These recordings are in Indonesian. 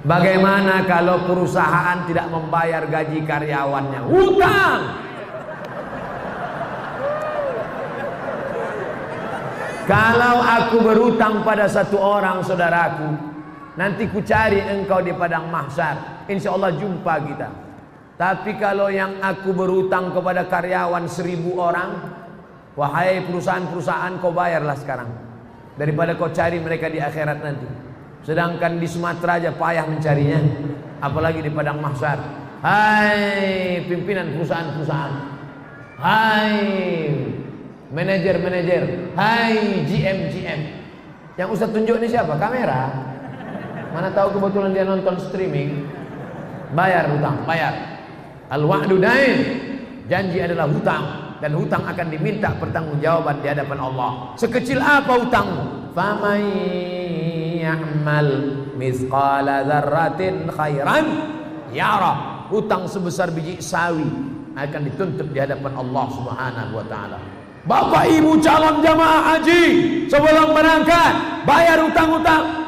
Bagaimana kalau perusahaan tidak membayar gaji karyawannya? Hutang. Kalau aku berhutang pada satu orang saudaraku, nanti ku cari engkau di padang mahsyar, insya Allah jumpa kita. Tapi kalau yang aku berhutang kepada karyawan 1000 orang, wahai perusahaan-perusahaan, kau bayarlah sekarang, daripada kau cari mereka di akhirat nanti. Sedangkan di Sumatera aja payah mencarinya, apalagi di padang mahsyar. Hai pimpinan perusahaan-perusahaan, hai manajer-manajer, hai GM. Yang Ustaz tunjuk ini siapa? Kamera. Mana tahu kebetulan dia nonton streaming. Bayar hutang, bayar. Al-wa'du dain, janji adalah hutang, dan hutang akan diminta pertanggungjawaban di hadapan Allah. Sekecil apa hutangmu? Faman ya'mal mithqala dzarratin khairan yara. Hutang sebesar biji sawi akan dituntut di hadapan Allah Subhanahu wa taala. Bapak Ibu calon jamaah haji, sebelum berangkat bayar hutang-hutang.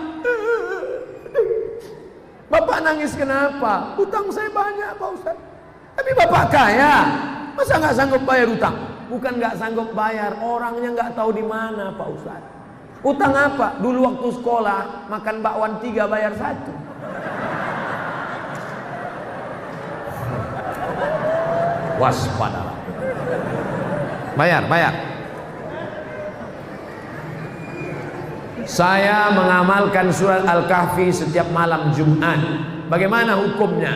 Bapak nangis kenapa? Hutang saya banyak Pak Ustaz. Tapi Bapak kaya, masa nggak sanggup bayar hutang? Bukan nggak sanggup bayar, orangnya nggak tahu di mana Pak Ustaz. Hutang apa? Dulu waktu sekolah makan bakwan 3 bayar 1. Waspadalah. Bayar. Saya mengamalkan surat Al-Kahfi setiap malam Jumat. Bagaimana hukumnya?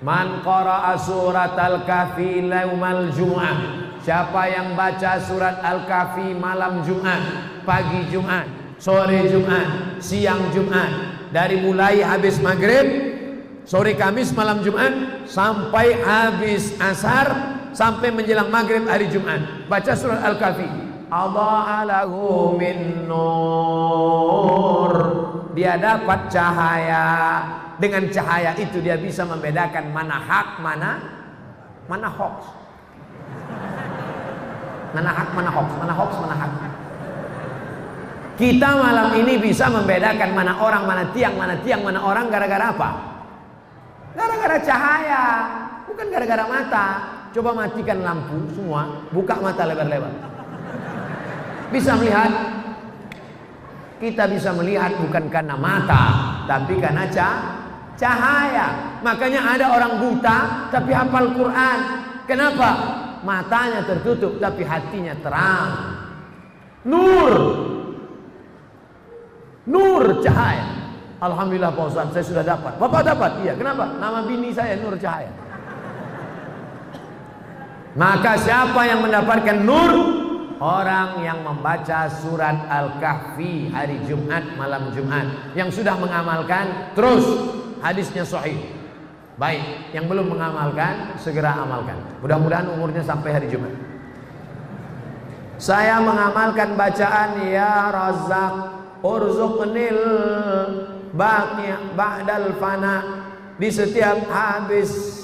Man qara'a surat Al-Kahfi yaumal Jum'ah. Siapa yang baca surat Al-Kahfi malam Jumat, pagi Jumat, sore Jumat, siang Jumat, dari mulai habis maghrib, sore Kamis, malam Jumat, sampai habis asar, sampai menjelang maghrib hari Jumat, baca surat Al-Kahfi. Adha'a lahu min nur. Dia dapat cahaya. Dengan cahaya itu dia bisa membedakan mana hak, mana hoax. Mana hak, mana hoax, mana hoax, mana hak. Kita malam ini bisa membedakan mana orang, mana tiang, mana orang gara-gara apa? Gara-gara cahaya, bukan gara-gara mata. Coba matikan lampu semua, buka mata lebar-lebar. Bisa melihat. Kita bisa melihat bukan karena mata, tapi karena cahaya. Makanya ada orang buta tapi hafal Quran. Kenapa? Matanya tertutup tapi hatinya terang. Nur cahaya. Alhamdulillah Pak Ustaz, saya sudah dapat. Bapak dapat? Iya. Kenapa? Nama bini saya Nur Cahaya. Maka siapa yang mendapatkan nur? Orang yang membaca surat Al-Kahfi hari Jumat, malam Jumat. Yang sudah mengamalkan, terus hadisnya sahih. Baik, yang belum mengamalkan, segera amalkan. Mudah-mudahan umurnya sampai hari Jumat. Saya mengamalkan bacaan Ya Razzaq urzuqnil ba'dal fana di setiap habis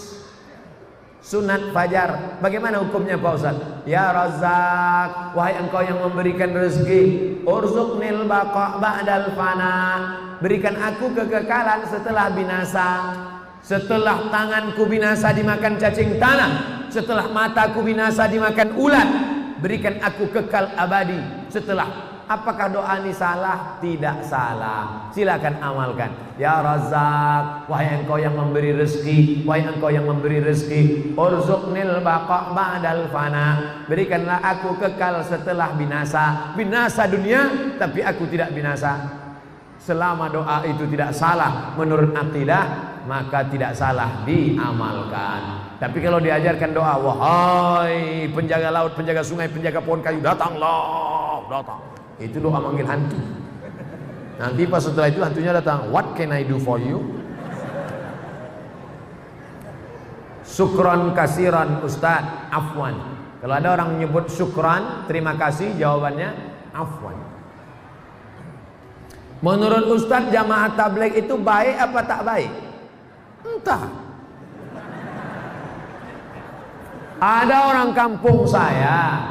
sunat fajar. Bagaimana hukumnya Pak Ustaz? Ya Razzaq, wahai engkau yang memberikan rezeki, urzuqnil baqa ba'dal fana, berikan aku kekekalan setelah binasa. Setelah tanganku binasa dimakan cacing tanah, setelah mataku binasa dimakan ulat, berikan aku kekal abadi. Setelah, apakah doa ini salah? Tidak salah. Silakan amalkan. Ya Razzaq, wahai engkau yang memberi rezeki, wahai engkau yang memberi rezeki, urzuqnil baqa ba'dal fana, berikanlah aku kekal setelah binasa. Binasa dunia tapi aku tidak binasa. Selama doa itu tidak salah menurut akidah, maka tidak salah diamalkan. Tapi kalau diajarkan doa, wahai penjaga laut, penjaga sungai, penjaga pohon kayu, datanglah, datang. Itu doa manggil hantu. Nanti pas setelah itu hantunya datang, what can I do for you? Syukron kasiran Ustaz, afwan. Kalau ada orang menyebut syukran, terima kasih, jawabannya afwan. Menurut Ustaz, jamaah tabligh itu baik apa tak baik? Entah. Ada orang kampung saya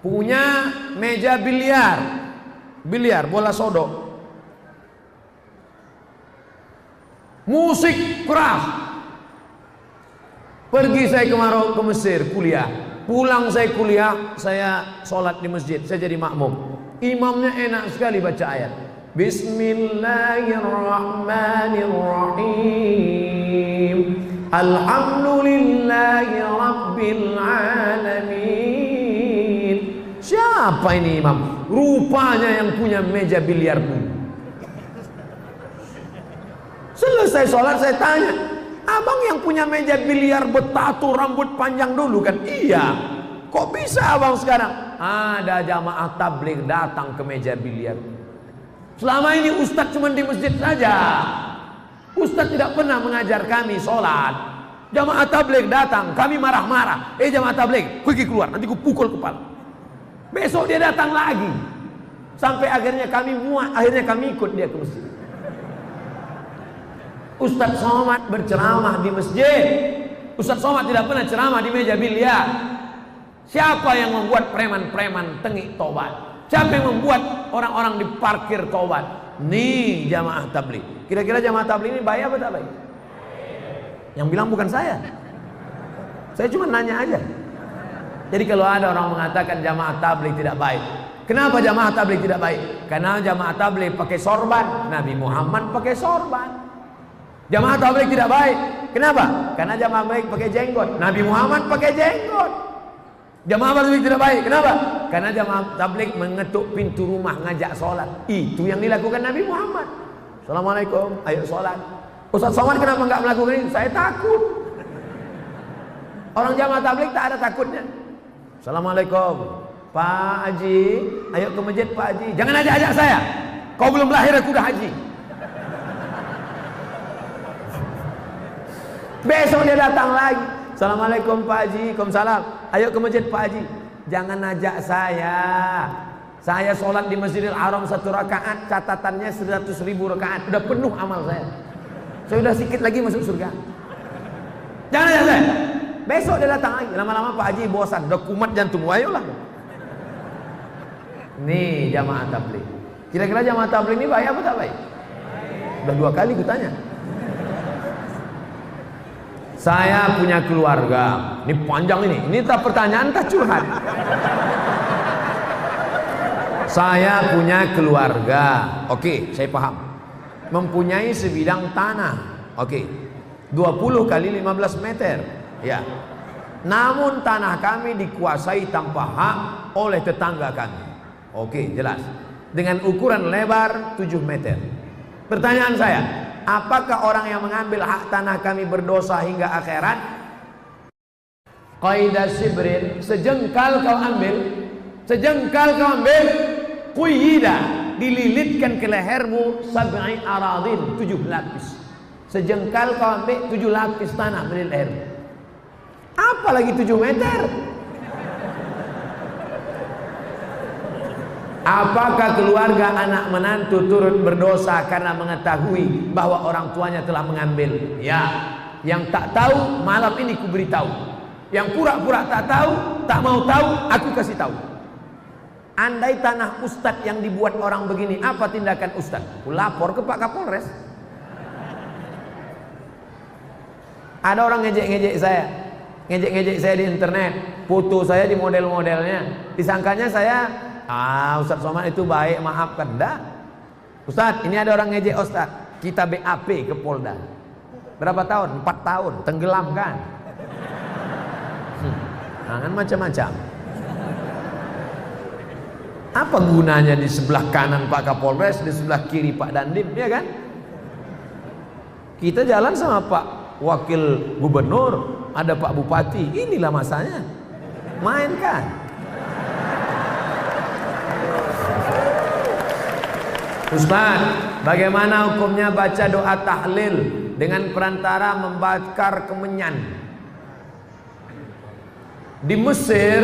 punya meja biliar bola sodok. musik keras. Pergi saya ke Mesir kuliah, pulang saya kuliah, saya sholat di masjid, saya jadi makmum. Imamnya enak sekali baca ayat. Bismillahirrahmanirrahim. Alhamdulillahi Rabbil Alamin. Siapa ini imam? Rupanya yang punya meja biliar dulu. Selesai sholat saya tanya, abang yang punya meja biliar bertato rambut panjang dulu kan? Iya. Kok bisa abang sekarang? Ada jamaah tabligh datang ke meja biliar. Selama ini ustadz cuma di masjid saja. Ustadz tidak pernah mengajar kami sholat. Jamaah tabligh datang, kami marah-marah. Jamaah tabligh, pergi keluar, nanti ku pukul kepala. Besok dia datang lagi. Sampai akhirnya kami muak, akhirnya kami ikut dia ke masjid. Ustadz Somad berceramah di masjid. Ustadz Somad tidak pernah ceramah di meja biliar. Siapa yang membuat preman-preman tengik tobat? Siapa yang membuat orang-orang di parkir tobat? Nih jamaah tabligh. Kira-kira jamaah tabligh ini baik apa tak baik? Yang bilang bukan saya. Saya cuma nanya aja. Jadi kalau ada orang mengatakan jamaah tabligh tidak baik, kenapa jamaah tabligh tidak baik? Karena jamaah tabligh pakai sorban, Nabi Muhammad pakai sorban. Jamaah tabligh tidak baik, kenapa? Karena jamaah baik pakai jenggot, Nabi Muhammad pakai jenggot. Jamaah tabligh tidak baik, kenapa? Karena jamaah tabligh mengetuk pintu rumah ngajak sholat. Itu yang dilakukan Nabi Muhammad. Assalamualaikum, ayo sholat. Ustaz Somad kenapa enggak melakukan ini? Saya takut. Orang jamaah tabligh tak ada takutnya. Assalamualaikum, Pak Haji, ayo ke masjid Pak Haji. Jangan ajak-ajak saya. Kau belum lahir aku udah haji. Besok dia datang lagi. Assalamualaikum Pak Haji, Waalaikumsalam. Ayo ke masjid Pak Haji. Jangan ajak saya. Saya sholat di Masjidil Haram 1 rakaat, catatannya 100.000 rakaat. Udah penuh amal saya. Saya udah sedikit lagi masuk surga. Jangan ajak saya. Besok dia datang lagi. Lama-lama Pak Haji bosan, udah kumat jantung. Ayolah. Nih jamaah tabligh. Kira-kira jamaah tabligh ini baik apa tak baik? Udah 2 kali kutanya. Saya punya keluarga. Ini panjang ini. Ini tak pertanyaan tak curhat. Saya punya keluarga. Oke, saya paham. Mempunyai sebidang tanah. Oke. 20 kali 15 meter. Ya. Namun tanah kami dikuasai tanpa hak oleh tetangga kami. Oke, jelas. Dengan ukuran lebar 7 meter. Pertanyaan saya, apakah orang yang mengambil hak tanah kami berdosa hingga akhirat? Qaidah sibrin, sejengkal kau ambil, sejengkal kau ambil, quyida, dililitkan ke lehermu 7 aradin, 7 lapis. Sejengkal kau ambil 7 lapis tanah di lehermu. Apalagi 7 meter? Apakah keluarga anak menantu turut berdosa karena mengetahui bahwa orang tuanya telah mengambil? Ya, yang tak tahu malam ini ku beritahu. Yang pura-pura tak tahu, tak mau tahu, aku kasih tahu. Andai tanah ustadz yang dibuat orang begini, apa tindakan ustadz? Ku lapor ke Pak Kapolres. Ada orang ngejek-ngejek saya, ngejek-ngejek saya di internet, foto saya di model-modelnya, disangkanya saya Ustadz Somad itu baik, maafkan. Enggak. Ustadz, ini ada orang ngejek Ustadz. Kita BAP ke Polda. Berapa tahun? 4 tahun. Tenggelam kan? Jangan macam-macam. Apa gunanya di sebelah kanan Pak Kapolres, di sebelah kiri Pak Dandim, ya kan? Kita jalan sama Pak Wakil Gubernur, ada Pak Bupati. Inilah masanya. Main kan? Ustaz, bagaimana hukumnya baca doa tahlil dengan perantara membakar kemenyan? Di Mesir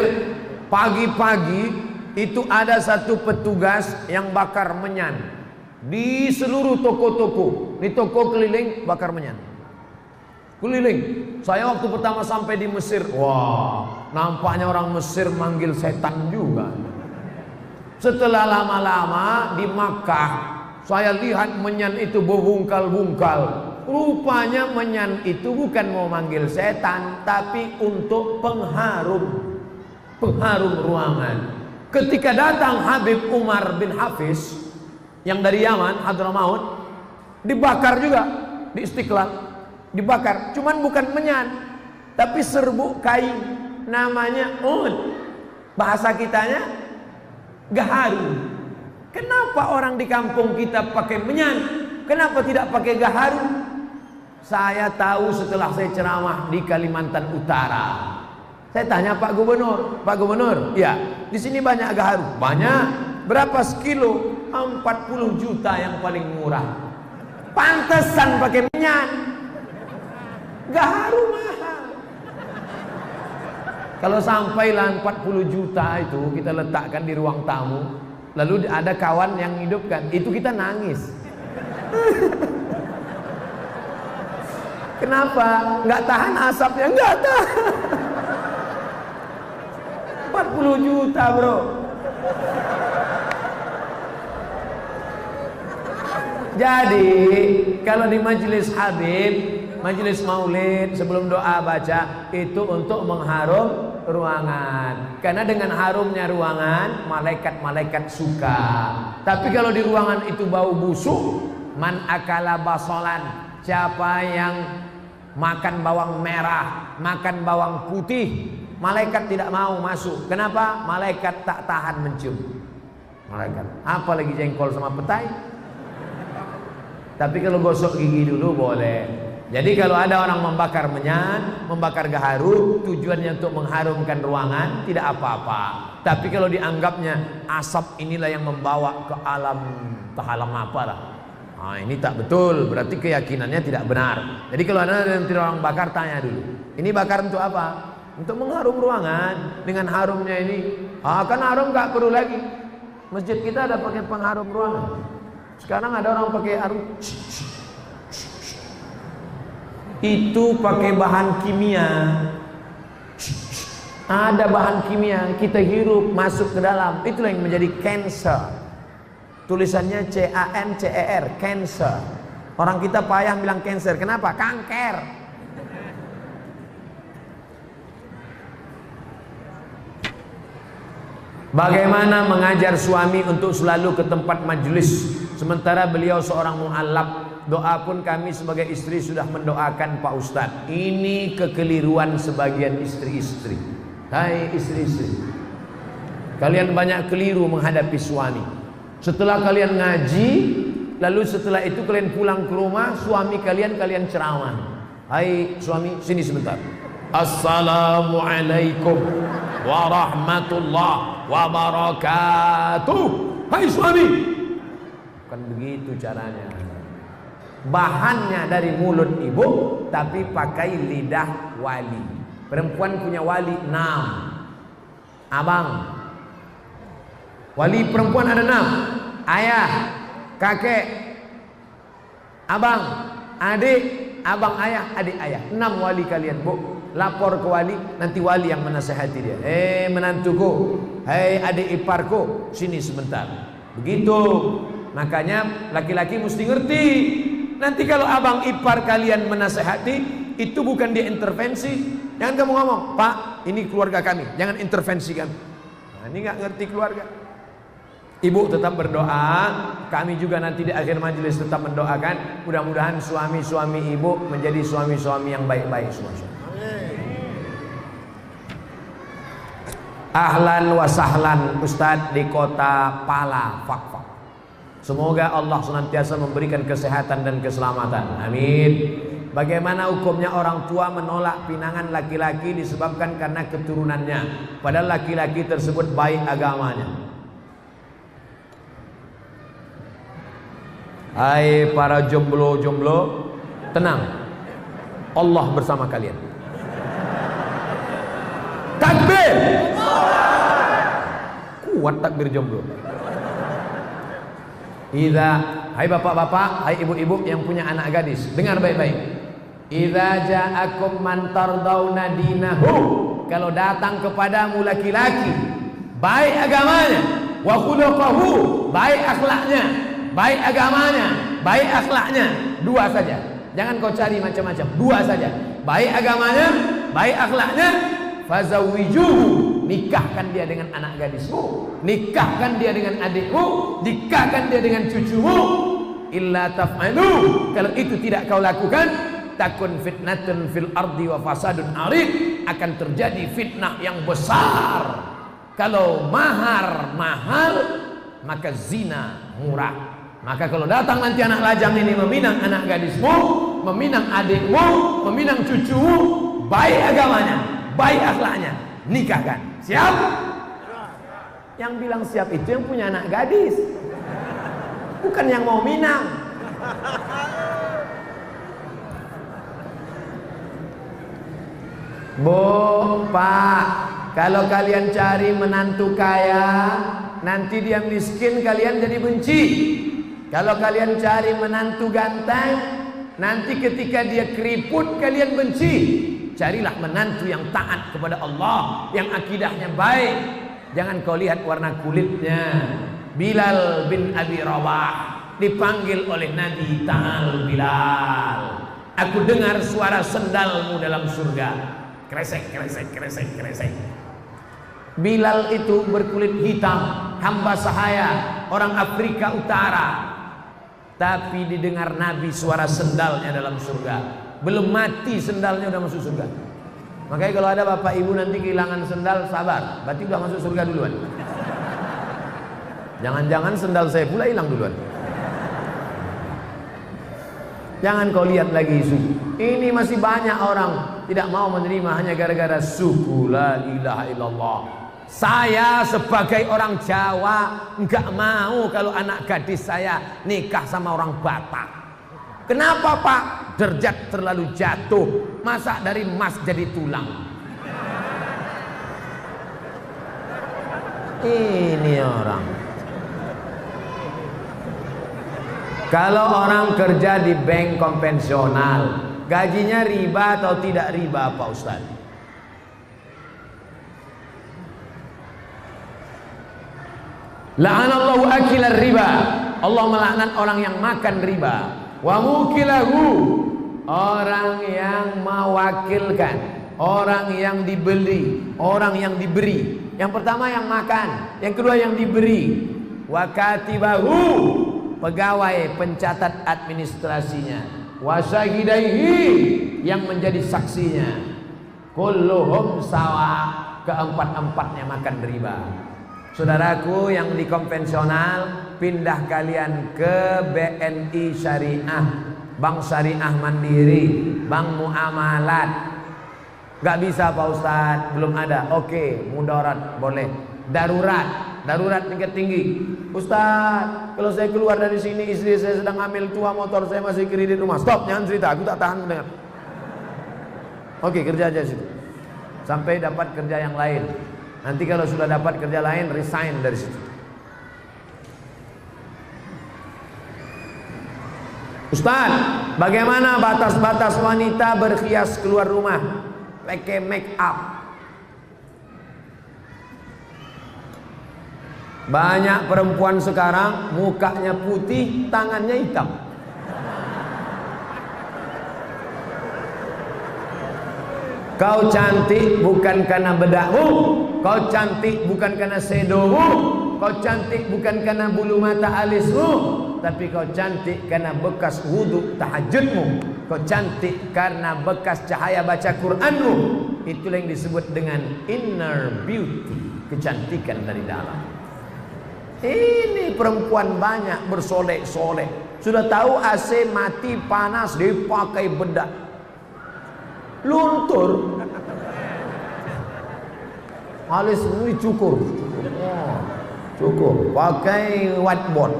pagi-pagi itu ada satu petugas yang bakar menyan di seluruh toko-toko. Di toko keliling bakar menyan. Keliling. Saya waktu pertama sampai di Mesir, wah, nampaknya orang Mesir manggil setan juga. Setelah lama-lama di Makkah, saya lihat menyan itu berbungkal-bungkal. Rupanya menyan itu bukan mau manggil setan, tapi untuk pengharum ruangan. Ketika datang Habib Umar bin Hafiz yang dari Yaman, Hadramaut, dibakar juga di Istiqlal, dibakar. Cuman bukan menyan, tapi serbuk kain, namanya un. Bahasa kitanya gaharu. Kenapa orang di kampung kita pakai menyan? Kenapa tidak pakai gaharu? Saya tahu setelah saya ceramah di Kalimantan Utara. Saya tanya Pak Gubernur, Pak Gubernur, ya, di sini banyak gaharu. Banyak. Berapa sekilo? 40 juta yang paling murah. Pantesan pakai menyan. Gaharu mahal. Kalau sampailah 40 juta itu kita letakkan di ruang tamu, lalu ada kawan yang hidupkan, itu kita nangis. Kenapa? Nggak tahan asapnya, nggak tahan. 40 juta bro. Jadi kalau di majelis Habib, majelis maulid, sebelum doa baca, itu untuk mengharum ruangan. Karena dengan harumnya ruangan, malaikat-malaikat suka. Tapi kalau di ruangan itu bau busuk, man akala basolan, siapa yang makan bawang merah, makan bawang putih, malaikat tidak mau masuk. Kenapa? Malaikat tak tahan mencium. Malaikat, apalagi jengkol sama petai. Tapi kalau gosok gigi dulu boleh. Jadi kalau ada orang membakar menyan, membakar gaharu, tujuannya untuk mengharumkan ruangan, tidak apa-apa. Tapi kalau dianggapnya asap inilah yang membawa ke alam apalah, nah, ini tak betul, berarti keyakinannya tidak benar. Jadi kalau ada yang orang bakar, tanya dulu, ini bakar untuk apa? Untuk mengharum ruangan. Dengan harumnya ini, kan harum gak perlu lagi. Masjid kita ada pakai pengharum ruangan. Sekarang ada orang pakai harum, itu pakai bahan kimia. Ada bahan kimia, kita hirup masuk ke dalam, itulah yang menjadi cancer. Tulisannya CANCER, cancer. Orang kita payah bilang cancer, kenapa? Kanker. Bagaimana mengajar suami untuk selalu ke tempat majelis sementara beliau seorang mu'allab? Doa pun kami sebagai istri sudah mendoakan Pak Ustadz. Ini kekeliruan sebagian istri-istri. Hai istri-istri, kalian banyak keliru menghadapi suami. Setelah kalian ngaji, lalu setelah itu kalian pulang ke rumah, suami kalian ceramah. Hai suami, sini sebentar. Assalamualaikum warahmatullahi wabarakatuh. Hai suami, bukan begitu caranya. Bahannya dari mulut ibu, tapi pakai lidah wali. Perempuan punya wali 6. Abang, wali perempuan ada 6. Ayah, kakek, abang, adik, abang ayah, adik ayah. 6 wali kalian, bu. Lapor ke wali, nanti wali yang menasihati dia. Menantuku, hei adik iparku, sini sebentar. Begitu. Makanya laki-laki mesti ngerti. Nanti kalau abang ipar kalian menasihati, itu bukan dia intervensi. Jangan kamu ngomong, Pak, ini keluarga kami, jangan intervensi kami. Nah, ini nggak ngerti keluarga. Ibu tetap berdoa, kami juga nanti di akhir majelis tetap mendoakan. Mudah-mudahan suami-suami ibu menjadi suami-suami yang baik-baik semua. Ahlan wa sahlan Ustadz di kota Pala, Fakfak. Semoga Allah senantiasa memberikan kesehatan dan keselamatan. Amin. Bagaimana hukumnya orang tua menolak pinangan laki-laki disebabkan karena keturunannya, padahal laki-laki tersebut baik agamanya? Hai para jomblo-jomblo, tenang, Allah bersama kalian. Takbir. Kuat takbir jomblo. Hai bapak-bapak, hai ibu-ibu yang punya anak gadis, dengar baik-baik. Idza ja'akum man tardawna dinahu, kalau datang kepadamu laki-laki baik agamanya, wa khuluquhu, baik akhlaknya, baik agamanya, baik akhlaknya, 2 saja. Jangan kau cari macam-macam. Dua saja. Baik agamanya, baik akhlaknya. Fazawijuhu, nikahkan dia dengan anak gadismu, nikahkan dia dengan adikmu, nikahkan dia dengan cucumu. Illa taf'alu, kalau itu tidak kau lakukan, takun fitnatun fil ardi wa fasadun arid, akan terjadi fitnah yang besar. Kalau mahar mahal, maka zina murah. Maka kalau datang nanti anak lajang ini meminang anak gadismu, meminang adikmu, meminang cucumu, baik agamanya, baik akhlaknya, nikahkan. Siap? Yang bilang siap itu yang punya anak gadis, bukan yang mau minang. Bu, Pak, kalau kalian cari menantu kaya, nanti dia miskin, kalian jadi benci. Kalau kalian cari menantu ganteng, nanti ketika dia keriput, kalian benci. Carilah menantu yang taat kepada Allah, yang akidahnya baik. Jangan kau lihat warna kulitnya. Bilal bin Abi Rabah dipanggil oleh Nabi, "Ta'al Bilal, aku dengar suara sendalmu dalam surga." Kresek, kresek, kresek, kresek. Bilal itu berkulit hitam, hamba sahaya, orang Afrika Utara. Tapi didengar Nabi suara sendalnya dalam surga. Belum mati sendalnya udah masuk surga. Makanya kalau ada bapak ibu nanti kehilangan sendal, sabar, berarti udah masuk surga duluan. Jangan-jangan sendal saya pula hilang duluan. Jangan kau lihat lagi suku. Ini masih banyak orang tidak mau menerima hanya gara-gara suku la ilaha illallah. Saya sebagai orang Jawa enggak mau kalau anak gadis saya nikah sama orang Batak. Kenapa, Pak? Derajat terlalu jatuh. Masa dari emas jadi tulang? Ini orang. Kalau orang kerja di bank konvensional, gajinya riba atau tidak riba, Pak Ustaz? La'anallahu akilar riba. Allah melaknat orang yang makan riba. Wa mukilahu, orang yang mewakilkan, orang yang dibeli, orang yang diberi. Yang pertama yang makan, yang kedua yang diberi. Wa katibahu, pegawai pencatat administrasinya. Wa syahidaihi, yang menjadi saksinya. Kulluhum sawa, keempat-empatnya makan riba. Saudaraku yang di konvensional, pindah kalian ke BNI Syariah, Bank Syariah Mandiri, Bank Muamalat. Gak bisa Pak Ustadz, belum ada. Oke, mudarat boleh. Darurat, darurat tingkat tinggi. Ustadz, kalau saya keluar dari sini, istri saya sedang hamil tua, motor saya masih kredit rumah. Stop, jangan cerita, aku tak tahan mendengar. Oke, kerja aja situ sampai dapat kerja yang lain. Nanti kalau sudah dapat kerja lain, resign dari situ. Ustaz, bagaimana batas-batas wanita berhias keluar rumah, pakai make up? Banyak perempuan sekarang mukanya putih, tangannya hitam. Kau cantik bukan karena bedakmu, kau cantik bukan karena sedomu, kau cantik bukan karena bulu mata alismu, tapi kau cantik karena bekas wudhu tahajudmu. Kau cantik karena bekas cahaya baca Quranmu. Itulah yang disebut dengan inner beauty, kecantikan dari dalam. Ini perempuan banyak bersolek-solek. Sudah tahu AC mati panas dipakai bedak, luntur. Alis ini cukur. Oh, cukur pakai whiteboard.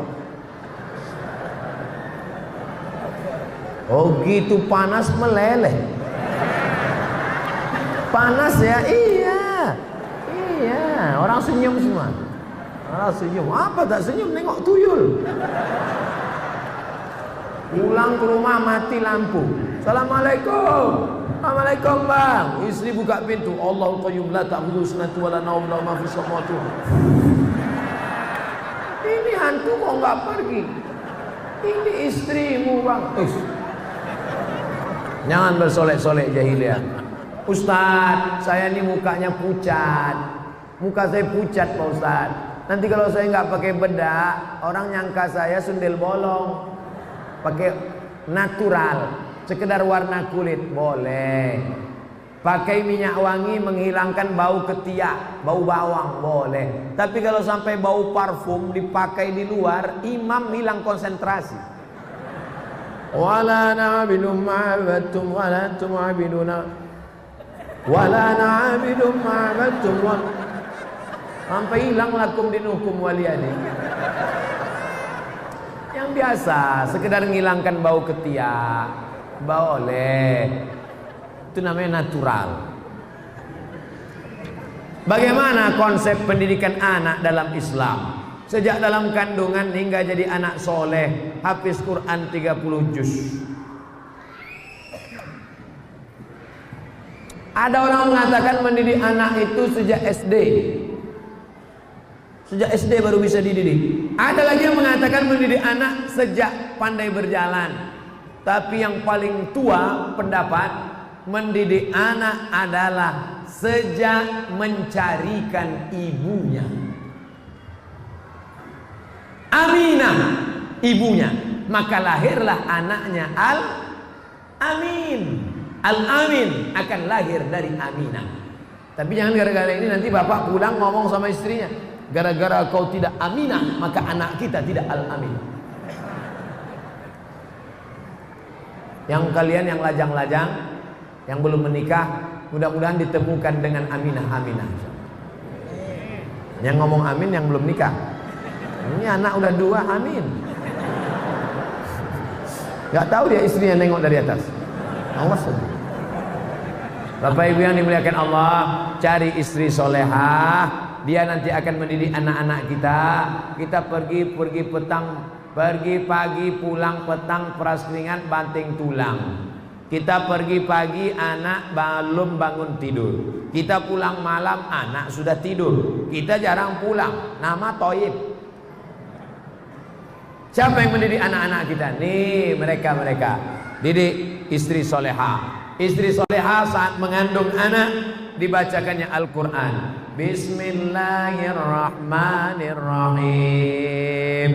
Oh gitu, panas meleleh. Panas ya, iya. Iya, orang senyum semua. Orang senyum. Apa tak senyum, nengok tuyul. Pulang ke rumah mati lampu. Assalamualaikum. Assalamualaikum bang. Istri buka pintu. Allahul qayyum la ta'khudhuhu sinatun wa la nawm lahu ma fis samawati. Ini hantu kok enggak pergi? Ini istrimu bang. Jangan bersolek-solek jahiliyah. Ustaz, saya ini mukanya pucat. Muka saya pucat Pak Ustaz. Nanti kalau saya nggak pakai bedak, orang nyangka saya sundel bolong. Pakai natural, sekedar warna kulit boleh. Pakai minyak wangi menghilangkan bau ketiak, bau bawang boleh. Tapi kalau sampai bau parfum dipakai di luar, imam hilang konsentrasi. Wala na'budu ma'abattum wala antum 'abiduna wala na'budu ma'abattum sampai hilang lakum dinukum waliyani. Yang biasa sekedar menghilangkan bau ketiak boleh, itu namanya natural. Bagaimana konsep pendidikan anak dalam Islam? Sejak dalam kandungan hingga jadi anak soleh, hafiz Quran 30 juz. Ada orang mengatakan mendidik anak itu sejak SD. Sejak SD baru bisa dididik. Ada lagi yang mengatakan mendidik anak sejak pandai berjalan. Tapi yang paling tua pendapat, mendidik anak adalah sejak mencarikan ibunya. Aminah ibunya, maka lahirlah anaknya Al-Amin. Al-Amin akan lahir dari Aminah. Tapi jangan gara-gara ini nanti bapak pulang ngomong sama istrinya, gara-gara kau tidak Aminah maka anak kita tidak Al-Amin. Yang kalian yang lajang-lajang, yang belum menikah, mudah-mudahan ditemukan dengan Aminah. Yang ngomong amin yang belum nikah. Ini anak udah 2, amin. Gak tahu dia istrinya nengok dari atas. Allah sedih. Bapak Ibu yang dimuliakan Allah, cari istri solehah. Dia nanti akan mendidik anak-anak kita. Kita pergi petang, pergi pagi, pulang petang, peras keringat, banting tulang. Kita pergi pagi, anak belum bangun tidur. Kita pulang malam, anak sudah tidur. Kita jarang pulang, nama Toib. Siapa yang mendidik anak-anak kita? Nih mereka. Didik istri solehah. Istri solehah saat mengandung anak dibacakannya Al-Quran. Bismillahirrahmanirrahim.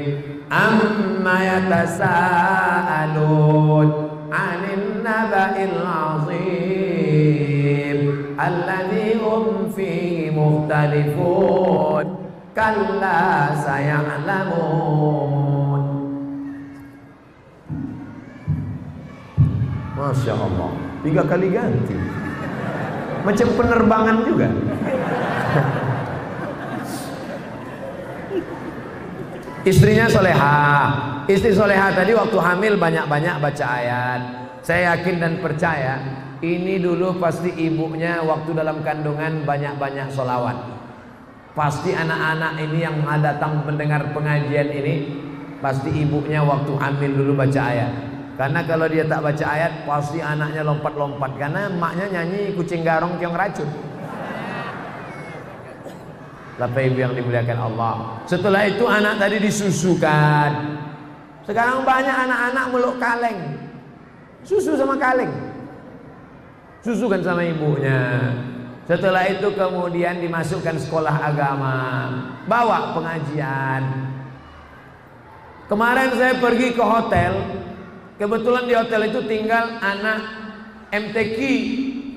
Amma yatasa'alun 'anil naba'il 'azim alladzi hum fihi mukhtalifun. Kalla saya'lamun. Masya Allah, 3 kali ganti. Macam penerbangan juga. Istrinya solehah. Istri solehah tadi waktu hamil banyak-banyak baca ayat. Saya yakin dan percaya ini dulu pasti ibunya waktu dalam kandungan banyak-banyak sholawat. Pasti anak-anak ini yang datang mendengar pengajian ini, pasti ibunya waktu hamil dulu baca ayat. Karena kalau dia tak baca ayat, pasti anaknya lompat-lompat. Karena emaknya nyanyi kucing garong tiong racun. Bapak Ibu yang dimuliakan Allah. Setelah itu anak tadi disusukan. Sekarang banyak anak-anak meluk kaleng. Susu sama kaleng. Susukan sama ibunya. Setelah itu kemudian dimasukkan sekolah agama. Bawa pengajian. Kemarin saya pergi ke hotel. Kebetulan di hotel itu tinggal anak MTQ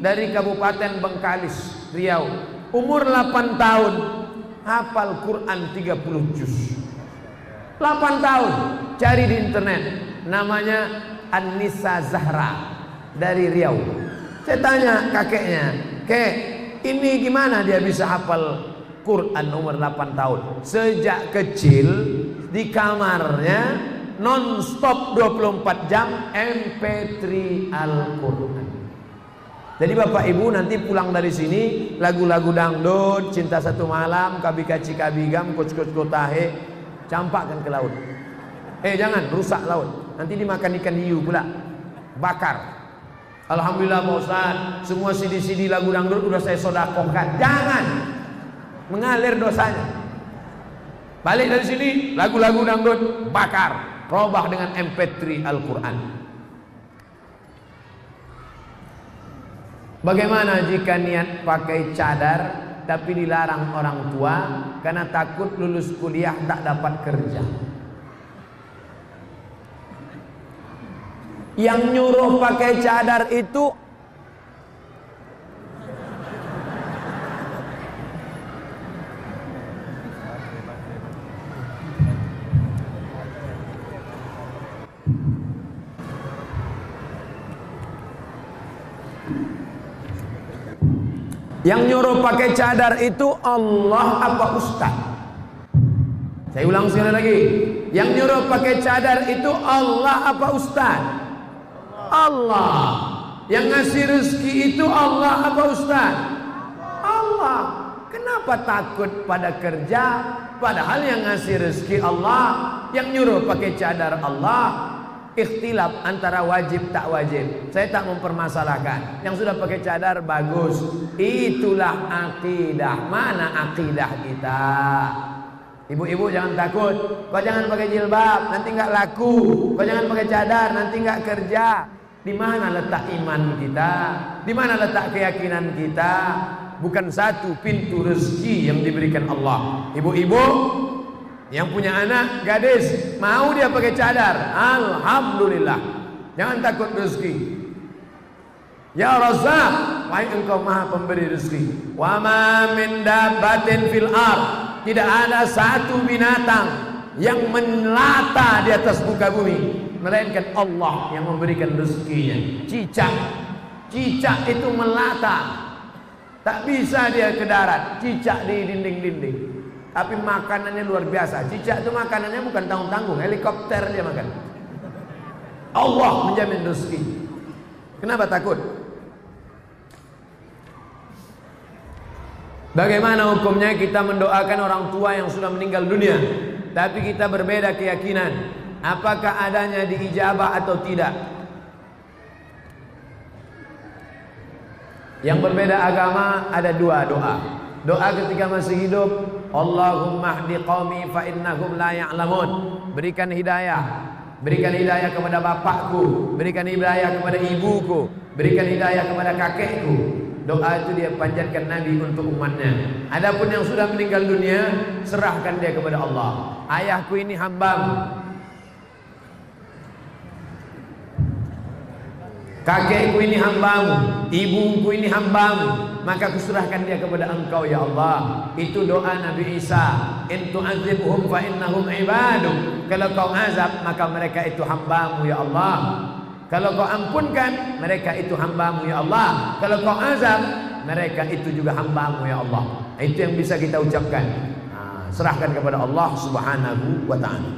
dari Kabupaten Bengkalis, Riau. Umur 8 tahun, hafal Quran 30 juz. 8 tahun, cari di internet. Namanya An-Nisa Zahra dari Riau. Saya tanya kakeknya, "Kek, ini gimana dia bisa hafal Quran umur 8 tahun?" Sejak kecil di kamarnya non-stop 24 jam MP3 Al-Quran. Jadi Bapak Ibu nanti pulang dari sini, lagu-lagu dangdut, Cinta Satu Malam, Kabi Kaci Kabigam, Coach Kotahe, campakkan ke laut. Jangan rusak laut, nanti dimakan ikan hiu pula, bakar. Alhamdulillah Pak Ustaz, semua CD-CD lagu dangdut udah saya sodakohkan. Jangan, mengalir dosanya. Balik dari sini, lagu-lagu dangdut bakar. Robah dengan MP3 Al-Quran. Bagaimana jika niat pakai cadar tapi dilarang orang tua karena takut lulus kuliah tak dapat kerja? Yang nyuruh pakai cadar itu Allah apa ustaz? Saya ulang sekali lagi. Yang nyuruh pakai cadar itu Allah apa ustaz? Allah. Yang ngasih rezeki itu Allah apa ustaz? Allah. Kenapa takut pada kerja? Padahal yang ngasih rezeki Allah, yang nyuruh pakai cadar Allah. Ikhtilaf antara wajib tak wajib. Saya tak mempermasalahkan. Yang sudah pakai cadar bagus. Itulah akidah. Mana akidah kita? Ibu-ibu jangan takut. Kau jangan pakai jilbab, nanti nggak laku. Kau jangan pakai cadar, nanti nggak kerja. Di mana letak iman kita? Di mana letak keyakinan kita? Bukan satu pintu rezeki yang diberikan Allah. Ibu-ibu yang punya anak gadis, mau dia pakai cadar, alhamdulillah. Jangan takut rezeki. Ya Razzaq, wahai Engkau Maha Pemberi rezeki. Wa ma min dabbatin fil ardh, tidak ada satu binatang yang melata di atas muka bumi melainkan Allah yang memberikan rezekinya. Cicak itu melata, tak bisa dia ke darat, cicak di dinding-dinding. Tapi makanannya luar biasa. Cicak itu makanannya bukan tanggung-tanggung, helikopter dia makan. Allah menjamin rezeki. Kenapa takut? Bagaimana hukumnya kita mendoakan orang tua yang sudah meninggal dunia, tapi kita berbeda keyakinan? Apakah adanya diijabah atau tidak? Yang berbeda agama ada dua doa. Doa ketika masih hidup, Allahumma hdi qaumi fa innahum la ya'lamun. Berikan hidayah. Berikan hidayah kepada bapakku, berikan hidayah kepada ibuku, berikan hidayah kepada kakekku. Doa itu dia panjatkan Nabi untuk umatnya. Adapun yang sudah meninggal dunia, serahkan dia kepada Allah. Ayahku ini hambamu, kakekku ini hambamu, ibuku ini hambamu, maka kuserahkan dia kepada Engkau ya Allah. Itu doa Nabi Isa. In tu'adzibhum fa innahum ibaduk. Kalau kau azab, maka mereka itu hambamu ya Allah. Kalau kau ampunkan, mereka itu hambamu ya Allah. Kalau kau azab, mereka itu juga hambamu ya Allah. Itu yang bisa kita ucapkan. Serahkan kepada Allah Subhanahu wa ta'ala.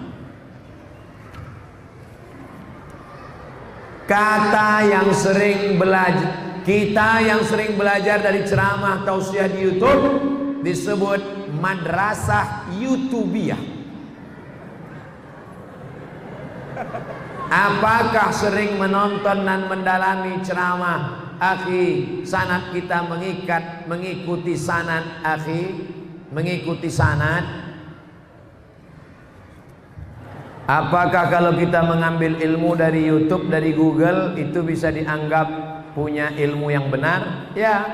Kata yang sering belajar, kita yang sering belajar dari ceramah tausiah di YouTube disebut madrasah YouTubiah. Apakah sering menonton dan mendalami ceramah akhi? Sanad kita mengikuti sanad akhi, mengikuti sanad. Apakah kalau kita mengambil ilmu dari YouTube, dari Google, itu bisa dianggap punya ilmu yang benar? Ya.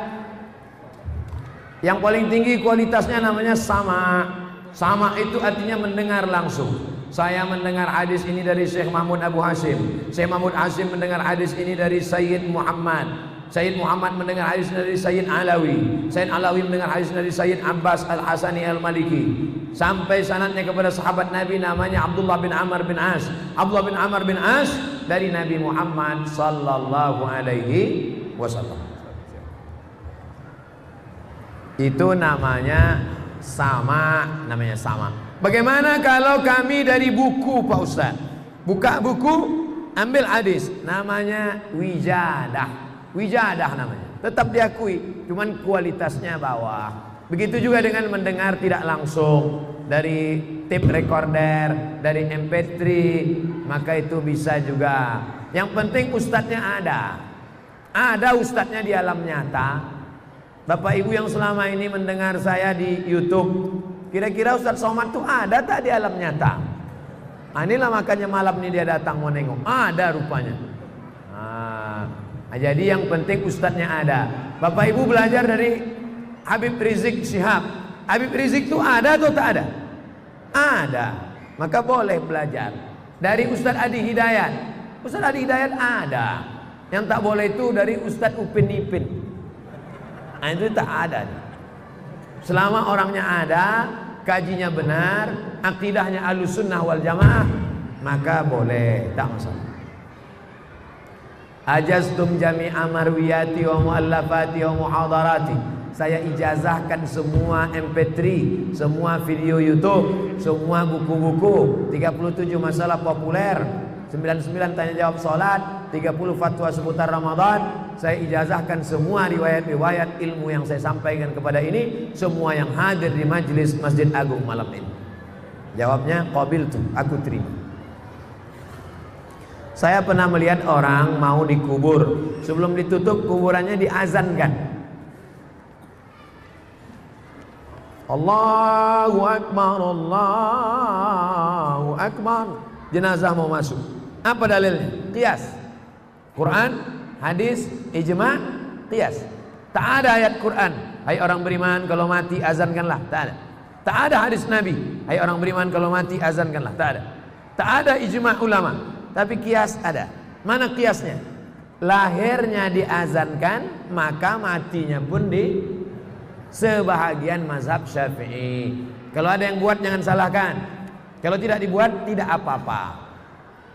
Yang paling tinggi kualitasnya namanya sama. Sama itu artinya mendengar langsung. Saya mendengar hadis ini dari Syekh Mahmud Abu Hashim. Syekh Mahmud Hashim mendengar hadis ini dari Sayyid Muhammad. Sayyid Muhammad mendengar hadis dari Sayyid Alawi. Sayyid Alawi mendengar hadis dari Sayyid Abbas Al-Hasani Al-Maliki. Sampai sanadnya kepada sahabat Nabi namanya Abdullah bin Amr bin As. Abdullah bin Amr bin As dari Nabi Muhammad sallallahu alaihi wasallam. Itu namanya sama, namanya sama. Bagaimana kalau kami dari buku Pak Ustaz? Buka buku, ambil hadis, namanya wijadah. Wijadah namanya. Tetap diakui, cuman kualitasnya bawah. Begitu juga dengan mendengar tidak langsung dari tape recorder, dari MP3, maka itu bisa juga. Yang penting ustadznya ada. Ada ustadznya di alam nyata. Bapak Ibu yang selama ini mendengar saya di YouTube, kira-kira Ustadz Somad itu ada tak di alam nyata? Inilah makanya malam ini dia datang mau nengok. Ada rupanya. Jadi yang penting ustadznya ada. Bapak Ibu belajar dari Habib Rizik Syihab. Habib Rizik itu ada atau tak ada? Ada. Maka boleh belajar dari Ustadz Adi Hidayat. Ustadz Adi Hidayat ada. Yang tak boleh itu dari Ustadz Upin Ipin. Nah, itu tak ada. Selama orangnya ada, kajinya benar, akidahnya Ahlussunnah wal Jamaah, maka boleh, tak masalah. Ajaztum jami'a marwiyati wa muallafati wa muhadarati. Saya ijazahkan semua MP3, semua video YouTube, semua buku-buku, 37 masalah populer, 99 tanya jawab salat, 30 fatwa seputar Ramadan. Saya ijazahkan semua riwayat-riwayat ilmu yang saya sampaikan kepada ini, semua yang hadir di majelis Masjid Agung malam ini. Jawabnya qabiltu, aku terima. Saya pernah melihat orang mau dikubur, sebelum ditutup kuburannya diazankan. Allahu Akbar, Allahu Akbar. Jenazah mau masuk. Apa dalilnya? Qiyas. Quran, hadis, ijma', qiyas. Tak ada ayat Quran, hai orang beriman kalau mati azankanlah. Tak ada. Tak ada hadis Nabi, hai orang beriman kalau mati azankanlah. Tak ada. Tak ada ijma' ulama. Tapi kias ada. Mana kiasnya? Lahirnya diazankan, maka matinya pun di sebahagian mazhab Syafi'i. Kalau ada yang buat jangan salahkan. Kalau tidak dibuat tidak apa-apa.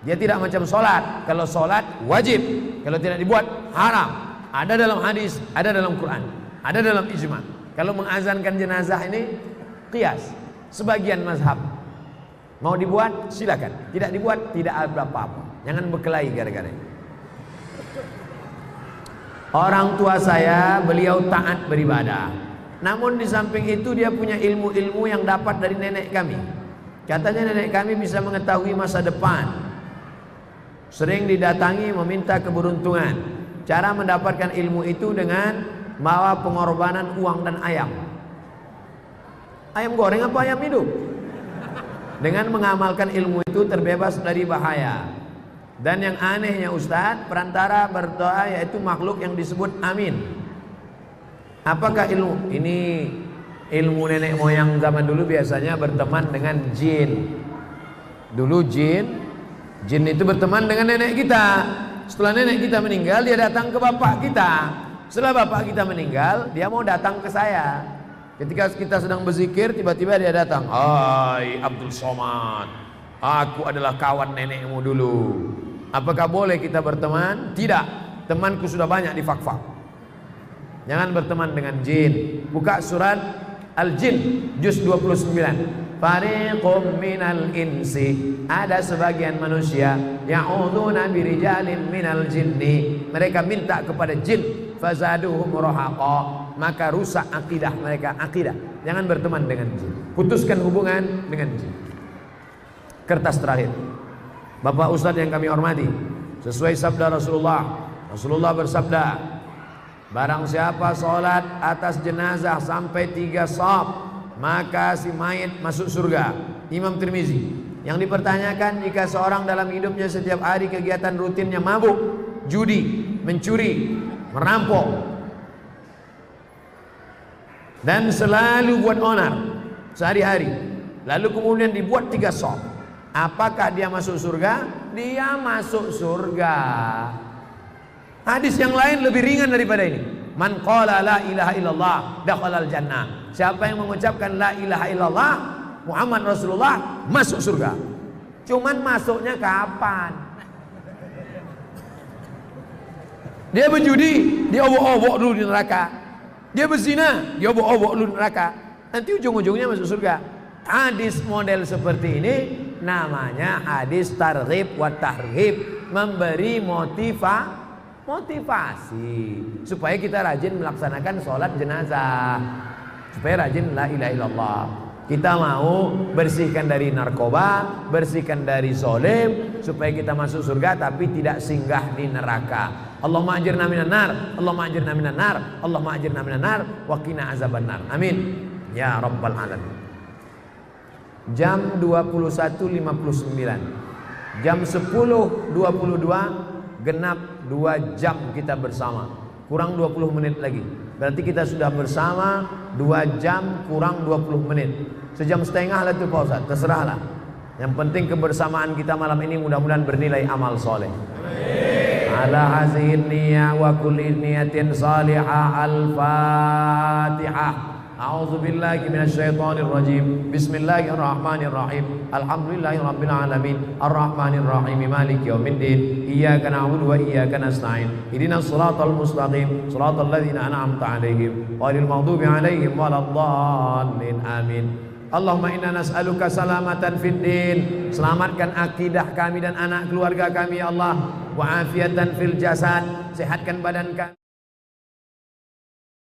Dia tidak macam sholat. Kalau sholat wajib, kalau tidak dibuat haram. Ada dalam hadis, ada dalam Quran, ada dalam ijma'. Kalau mengazankan jenazah ini kias. Sebagian mazhab mau dibuat silakan, tidak dibuat tidak ada apa-apa. Jangan berkelahi gara-gara ini. Orang tua saya beliau taat beribadah, namun di samping itu dia punya ilmu-ilmu yang dapat dari nenek kami. Katanya nenek kami bisa mengetahui masa depan. Sering didatangi meminta keberuntungan. Cara mendapatkan ilmu itu dengan bawa pengorbanan uang dan ayam. Ayam goreng apa ayam hidup? Dengan mengamalkan ilmu itu terbebas dari bahaya. Dan yang anehnya Ustadz, perantara berdoa yaitu makhluk yang disebut amin. Apakah ilmu? Ini ilmu nenek moyang zaman dulu biasanya berteman dengan jin. Dulu jin itu berteman dengan nenek kita. Setelah nenek kita meninggal, dia datang ke bapak kita. Setelah bapak kita meninggal, dia mau datang ke saya. Ketika kita sedang berzikir, tiba-tiba dia datang. Hai Abdul Somad, aku adalah kawan nenekmu dulu. Apakah boleh kita berteman? Tidak. Temanku sudah banyak di fak-fak. Jangan berteman dengan jin. Buka surat Al-Jin juz 29. Fariqum minal insi, ada sebagian manusia ya'udzuuna birijalin minal jinni, mereka minta kepada jin, fazaduhum rahaqa, maka rusak akidah mereka. Akidah, jangan berteman dengan jin, putuskan hubungan dengan jin. Kertas terakhir, Bapak Ustadz yang kami hormati, sesuai sabda Rasulullah. Rasulullah bersabda, barang siapa sholat atas jenazah sampai 3 shaf, maka si mayit masuk surga. Imam Tirmizi. Yang dipertanyakan, jika seorang dalam hidupnya setiap hari kegiatan rutinnya mabuk, judi, mencuri, merampok, dan selalu buat onar sehari-hari, lalu kemudian dibuat 3 shaf, apakah dia masuk surga? Dia masuk surga. Hadis yang lain lebih ringan daripada ini. Man qala la ilaha illallah dakhalal jannah. Siapa yang mengucapkan la ilaha illallah Muhammad Rasulullah masuk surga. Cuman masuknya kapan? Dia berjudi, dia obok-obok dulu di neraka. Dia berzina, dia obok-obok dulu di neraka. Nanti ujung-ujungnya masuk surga. Hadis model seperti ini namanya hadis targhib wa tarhib, memberi motivasi supaya kita rajin melaksanakan sholat jenazah, supaya rajin la ilaha illallah. Kita mau bersihkan dari narkoba, bersihkan dari zalim, supaya kita masuk surga tapi tidak singgah di neraka. Allahumma ajirna minan nar, Allahumma ajirna minan nar, Allahumma ajirna minan nar, wa qina azaban nar. Amin ya rabbal alamin. Jam 21.59, jam 10.22 genap 2 jam kita bersama. kurang 20 menit lagi. Berarti kita sudah bersama 2 jam kurang 20 menit. Sejam setengah lah itu Pak Ustaz, terserahlah. Yang penting kebersamaan kita malam ini mudah-mudahan bernilai amal soleh. Ala hazihin niyah wa kulli niyatin salihah. Al-Fatihah. A'udzu billahi minasyaitonir rajim. Bismillahirrahmanirrahim. Alhamdulillahirabbil alamin. Arrahmanir rahim. Maliki yaumiddin. Iyyaka na'budu wa iyyaka nasta'in. Ihdinas shiratal mustaqim. Shiratal ladzina an'amta 'alaihim ghairil maghdubi 'alaihim waladdallin. Amin. Allahumma inna nas'aluka salamatan fid din. Selamatkan akidah kami dan anak keluarga kami ya Allah. Wa afiatan fil jasad. Sehatkan badan kami.